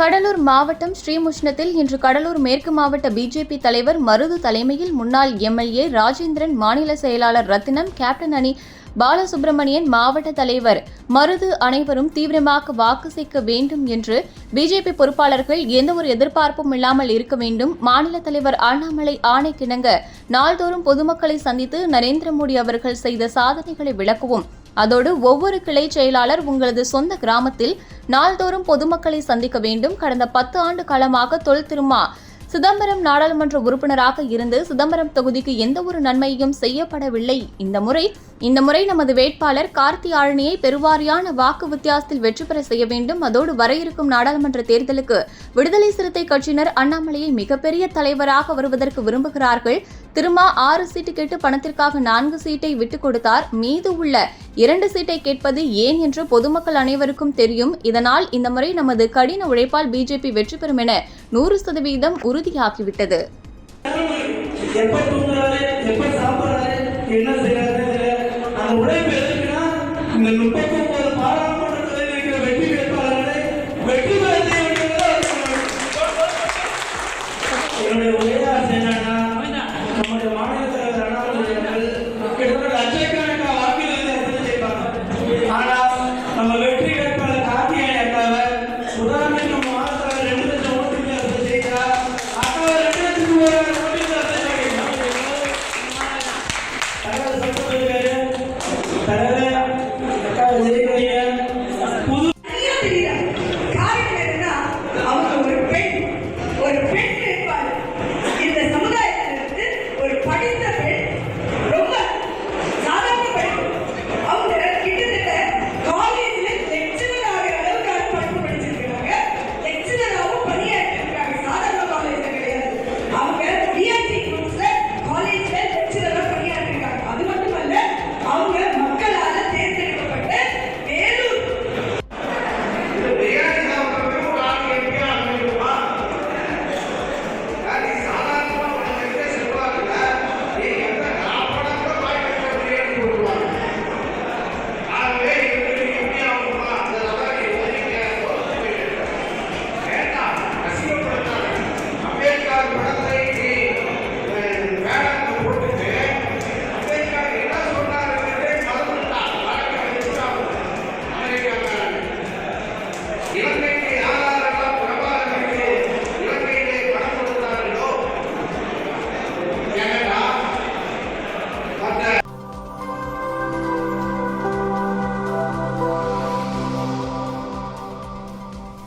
கடலூர் மாவட்டம் ஸ்ரீமுஷ்ணத்தில் இன்று கடலூர் மேற்கு மாவட்ட பிஜேபி தலைவர் மருது தலைமையில் முன்னாள் எம்எல்ஏ ராஜேந்திரன், மாநில செயலாளர் ரத்தினம், கேப்டன் அணி பாலசுப்ரமணியன், மாவட்ட தலைவர் மருது அனைவரும் தீவிரமாக வாக்கு சேர்க்க வேண்டும் என்று பிஜேபி பொறுப்பாளர்கள் எந்தவொரு எதிர்பார்ப்பும் இல்லாமல் இருக்க வேண்டும். மாநில தலைவர் அண்ணாமலை ஆணைக்கிணங்க நாள்தோறும் பொதுமக்களை சந்தித்து நரேந்திர மோடி அவர்கள் செய்த சாதனைகளை விளக்கவும், அதோடு ஒவ்வொரு கிளை செயலாளர் உங்களது சொந்த கிராமத்தில் நாள்தோறும் பொதுமக்களை சந்திக்க வேண்டும். கடந்த 10 ஆண்டு காலமாக தொல் திருமா சிதம்பரம் நாடாளுமன்ற உறுப்பினராக இருந்து சிதம்பரம் தொகுதிக்கு எந்த ஒரு நன்மையும் செய்யப்படவில்லை. இந்த முறை நமது வேட்பாளர் கார்த்தி ஆழனியை பெருவாரியான வாக்கு வித்தியாசத்தில் வெற்றி பெற செய்ய வேண்டும். அதோடு வர இருக்கும் நாடாளுமன்ற தேர்தலுக்கு விடுதலை சிறுத்தை கட்சியினர் அண்ணாமலையை மிகப்பெரிய தலைவராக வருவதற்கு விரும்புகிறார்கள். திருமா 6 சீட்டு கேட்டு பணத்திற்காக 4 சீட்டை விட்டுக் கொடுத்தார். மீது உள்ள 2 சீட்டை கேட்பது ஏன் என்று பொதுமக்கள் அனைவருக்கும் தெரியும். இதனால் இந்த முறை நமது கடின உழைப்பால் பிஜேபி வெற்றி பெறும் என 100% உறுதியாகிவிட்டது. உழைப்பு எதுக்குன்னா இந்த 30